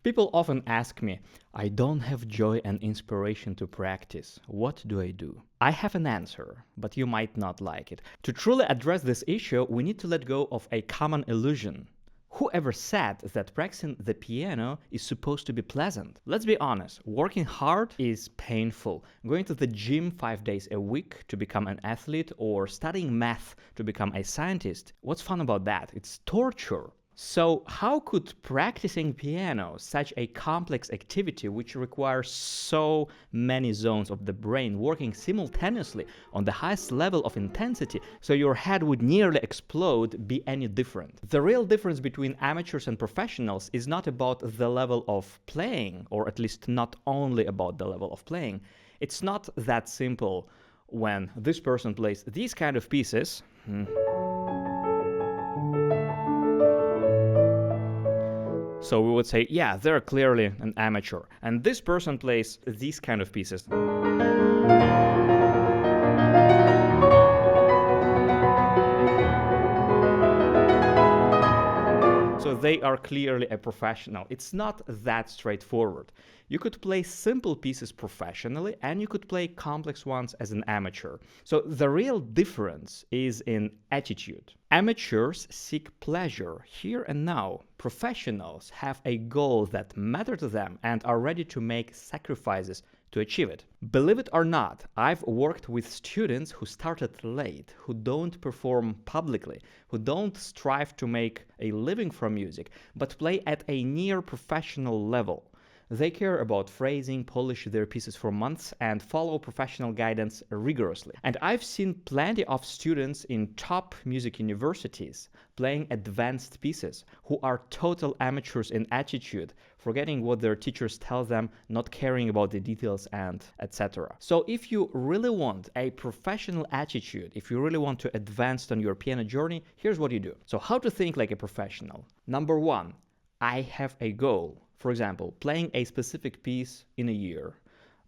People often ask me, I don't have joy and inspiration to practice. What do I do? I have an answer, but you might not like it. To truly address this issue, we need to let go of a common illusion. Whoever said that practicing the piano is supposed to be pleasant? Let's be honest, working hard is painful. Going to the gym 5 days a week to become an athlete or studying math to become a scientist, what's fun about that? It's torture. So how could practicing piano, such a complex activity which requires so many zones of the brain working simultaneously on the highest level of intensity, so your head would nearly explode, be any different? The real difference between amateurs and professionals is not about the level of playing, or at least not only about the level of playing. It's not that simple when this person plays these kind of pieces. So we would say, yeah, they're clearly an amateur. And this person plays these kind of pieces. So they are clearly a professional. It's not that straightforward. You could play simple pieces professionally, and you could play complex ones as an amateur. So the real difference is in attitude. Amateurs seek pleasure here and now. Professionals have a goal that matters to them and are ready to make sacrifices to achieve it. Believe it or not, I've worked with students who started late, who don't perform publicly, who don't strive to make a living from music, but play at a near professional level. They care about phrasing, polish their pieces for months, and follow professional guidance rigorously. And I've seen plenty of students in top music universities playing advanced pieces who are total amateurs in attitude, forgetting what their teachers tell them, not caring about the details, and etc. So if you really want a professional attitude, if you really want to advance on your piano journey, here's what you do. So how to think like a professional. Number one, I have a goal. For example, playing a specific piece in a year.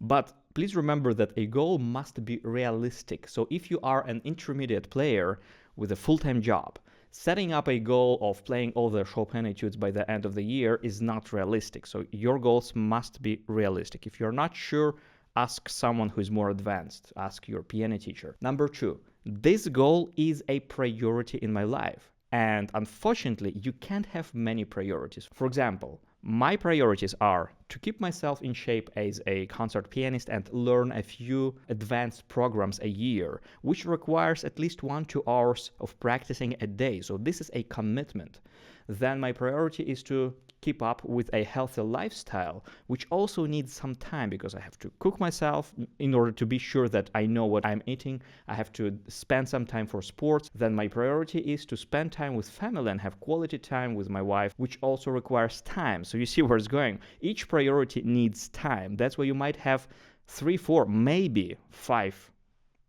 But please remember that a goal must be realistic. So if you are an intermediate player with a full-time job, setting up a goal of playing all the Chopin etudes by the end of the year is not realistic. So your goals must be realistic. If you're not sure, ask someone who is more advanced. Ask your piano teacher. Number two, this goal is a priority in my life. And unfortunately, you can't have many priorities. For example, my priorities are to keep myself in shape as a concert pianist and learn a few advanced programs a year, which requires at least 1-2 hours of practicing a day. So this is a commitment. Then my priority is to keep up with a healthy lifestyle, which also needs some time because I have to cook myself in order to be sure that I know what I'm eating. I have to spend some time for sports. Then my priority is to spend time with family and have quality time with my wife, which also requires time. So you see where it's going. Each priority needs time. That's why you might have 3, 4, maybe 5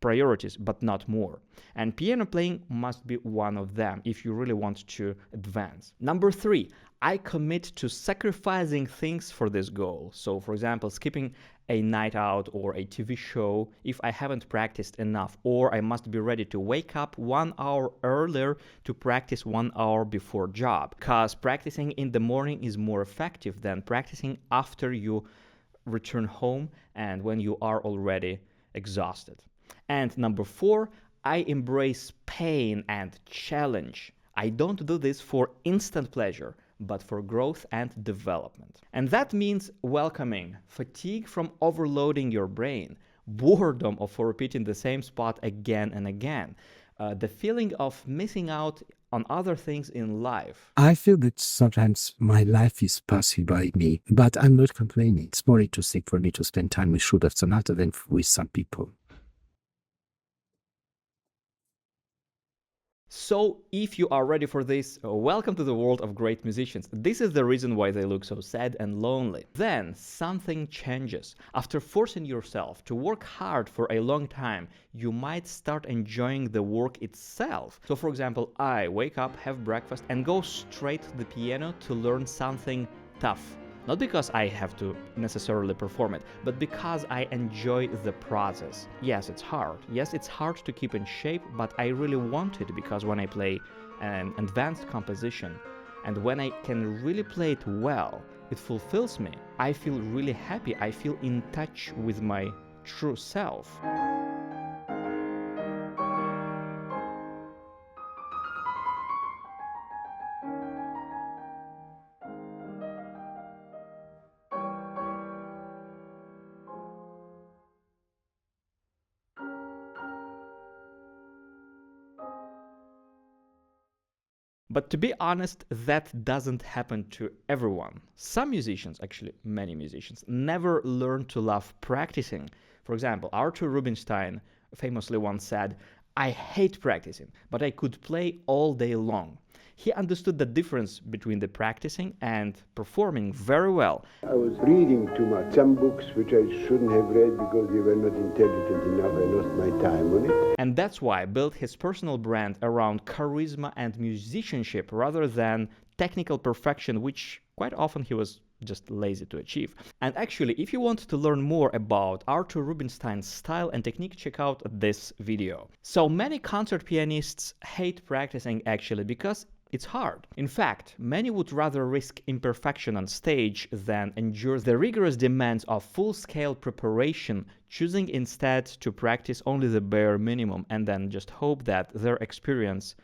priorities, but not more. And piano playing must be one of them if you really want to advance. Number 3, I commit to sacrificing things for this goal. So for example, skipping a night out or a TV show if I haven't practiced enough, or I must be ready to wake up 1 hour earlier to practice 1 hour before job, because practicing in the morning is more effective than practicing after you return home and when you are already exhausted. And number 4, I embrace pain and challenge. I don't do this for instant pleasure, but for growth and development. And that means welcoming fatigue from overloading your brain, boredom of repeating the same spot again and again, the feeling of missing out on other things in life. I feel that sometimes my life is passing by me, but I'm not complaining. It's more interesting for me to spend time with Schubert Sonata than with some people. So if you are ready for this, welcome to the world of great musicians. This is the reason why they look so sad and lonely. Then something changes. After forcing yourself to work hard for a long time, you might start enjoying the work itself. So for example, I wake up, have breakfast, and go straight to the piano to learn something tough. Not because I have to necessarily perform it, but because I enjoy the process. Yes, it's hard. Yes, it's hard to keep in shape, but I really want it because when I play an advanced composition and when I can really play it well, it fulfills me. I feel really happy. I feel in touch with my true self. But to be honest, that doesn't happen to everyone. Some musicians, actually many musicians, never learn to love practicing. For example, Arthur Rubinstein famously once said, "I hate practicing, but I could play all day long." He understood the difference between the practicing and performing very well. I was reading too much, some books which I shouldn't have read because they were not intelligent enough. I lost my time on it. And that's why I built his personal brand around charisma and musicianship rather than technical perfection, which quite often he was just lazy to achieve. And actually, if you want to learn more about Arthur Rubinstein's style and technique, check out this video. So many concert pianists hate practicing actually because it's hard. In fact, many would rather risk imperfection on stage than endure the rigorous demands of full-scale preparation, choosing instead to practice only the bare minimum and then just hope that their experience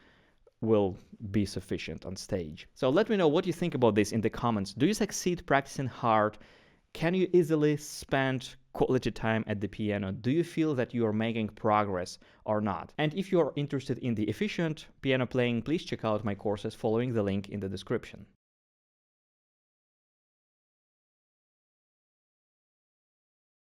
will be sufficient on stage. So let me know what you think about this in the comments. Do you succeed practicing hard? Can you easily spend quality time at the piano? Do you feel that you are making progress or not? And if you are interested in the efficient piano playing, please check out my courses following the link in the description.